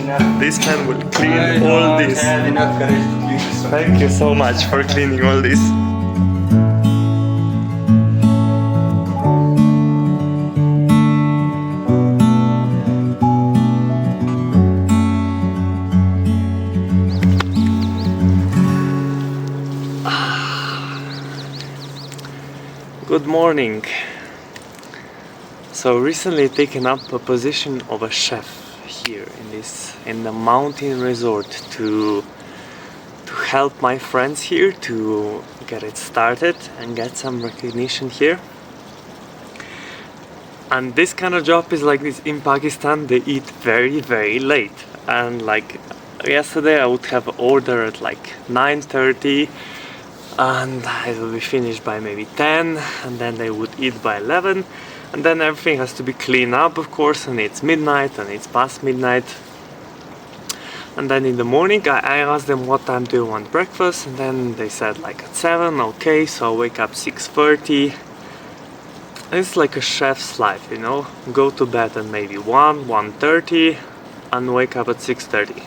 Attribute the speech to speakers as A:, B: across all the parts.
A: This man will clean all this.
B: have enough courage to clean this one.
A: Thank you so much for cleaning all this. Good morning. So recently taken up a position of a chef here in the mountain resort to help my friends here to get it started and get some recognition here. And this kind of job is like this in Pakistan. They eat very late, and like yesterday I would have ordered at like 9:30 and it will be finished by maybe 10, and then they would eat by 11, and then everything has to be cleaned up, of course, and it's midnight and it's past midnight. And then in the morning I asked them what time do you want breakfast, and then they said like at 7. Okay, so I wake up 6:30. It's like a chef's life, you know, go to bed at maybe 1:30 and wake up at 6:30.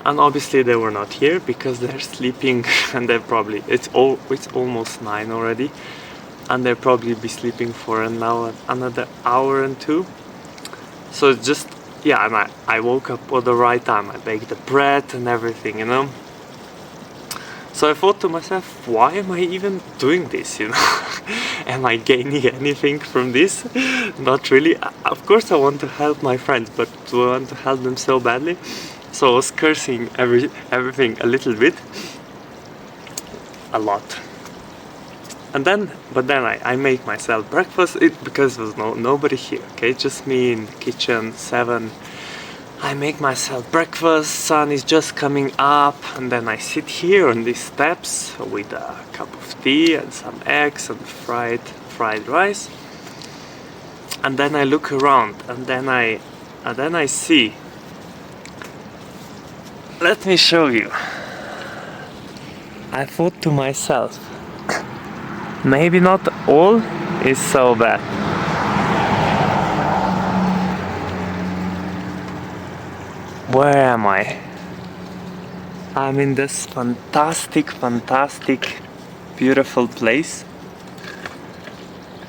A: And obviously they were not here because they're sleeping, and they're probably it's almost 9 already, and they'll probably be sleeping for another hour and two. So it's just, yeah, and I woke up at the right time. I baked the bread and everything, you know. So I thought to myself, why am I even doing this, you know? Am I gaining anything from this? Not really. Of course I want to help my friends, but do I want to help them so badly? So I was cursing everything a little bit, a lot. And then, I make myself breakfast because there was nobody here. Okay, just me in the kitchen. 7. I make myself breakfast. Sun is just coming up, and then I sit here on these steps with a cup of tea and some eggs and fried rice. And then I look around, and then I see. Let me show you. I thought to myself, maybe not all is so bad. Where am I? I'm in this fantastic, beautiful place.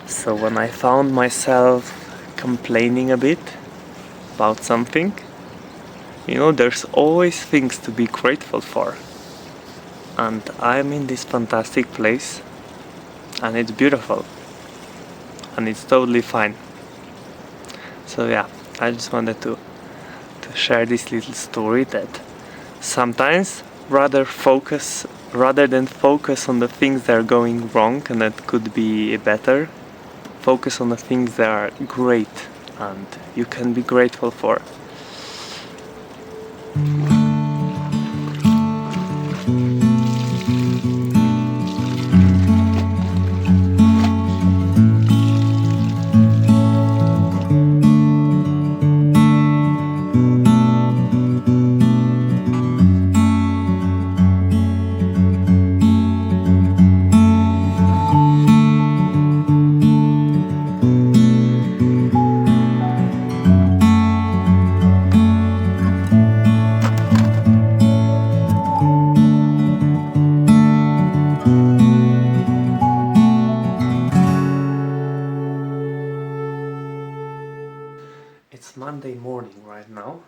A: So when I found myself complaining a bit about something, you know, there's always things to be grateful for. And I'm in this fantastic place, and it's beautiful, and it's totally fine. So yeah, I just wanted to share this little story that sometimes rather than focus on the things that are going wrong and that could be better, focus on the things that are great and you can be grateful for. It's Monday morning right now,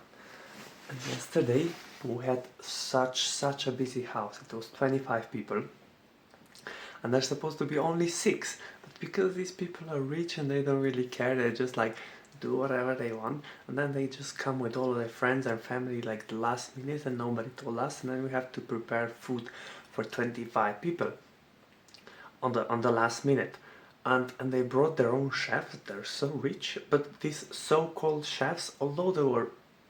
A: and yesterday we had such a busy house. It was 25 people, and there's supposed to be only 6, but because these people are rich and they don't really care, they just like do whatever they want, and then they just come with all of their friends and family like the last minute, and nobody told us, and then we have to prepare food for 25 people on the last minute. And they brought their own chefs. They're so rich, but these so-called chefs, although they were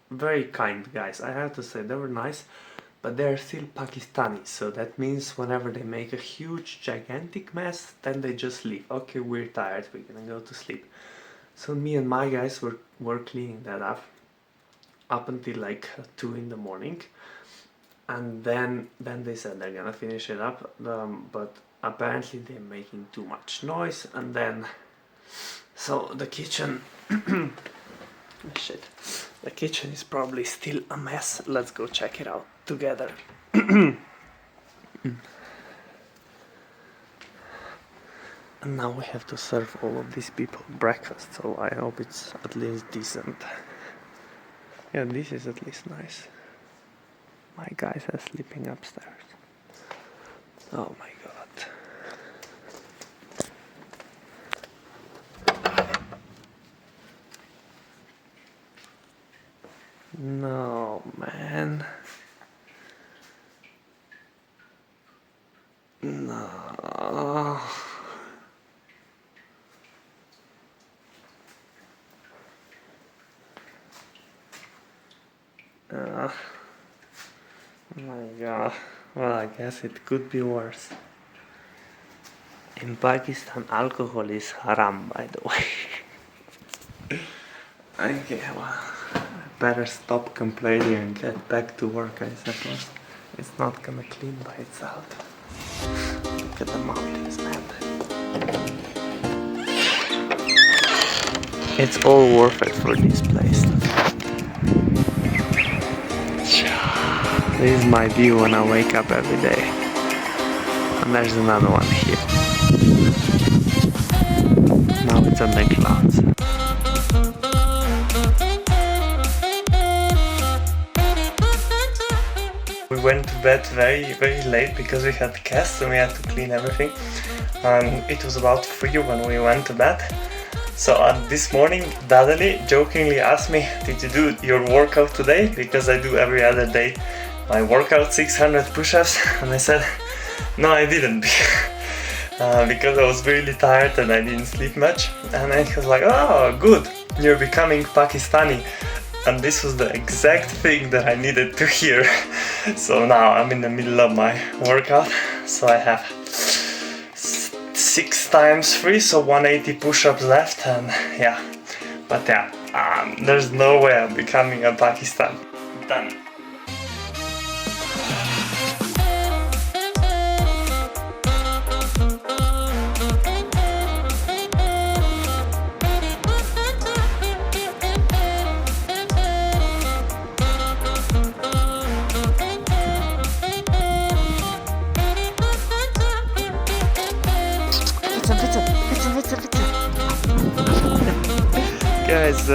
A: very kind guys, I have to say they were nice, but they're still Pakistanis. So that means whenever they make a huge gigantic mess, then they just leave. Okay, we're tired, we're gonna go to sleep. So me and my guys were cleaning that up until like 2 in the morning, and then they said they're gonna finish it up, but apparently they're making too much noise, and then so the kitchen Shit. The kitchen is probably still a mess. Let's go check it out together. And now we have to serve all of these people breakfast, so I hope it's at least decent. Yeah, this is at least nice. My guys are sleeping upstairs. Oh my god. No, man. No. Oh my god. Well, I guess it could be worse. In Pakistan, alcohol is haram, by the way. Okay, well, I better stop complaining and get back to work, I suppose. It's not gonna clean by itself. Look at the mountains, man. It's all worth it for this place. This is my view when I wake up every day. And there's another one here. Now it's on the clouds. We went to bed very late because we had guests and we had to clean everything. And it was about 3 when we went to bed. So this morning, Dadali jokingly asked me, "Did you do your workout today?" Because I do every other day my workout, 600 push-ups. And I said, "No, I didn't." Because I was really tired and I didn't sleep much. And then he was like, "Oh, good, you're becoming Pakistani." And this was the exact thing that I needed to hear. So now I'm in the middle of my workout. So I have 6 times 3, so 180 push-ups left, and yeah. But yeah, there's no way I'm becoming a Pakistani. Done. Guys,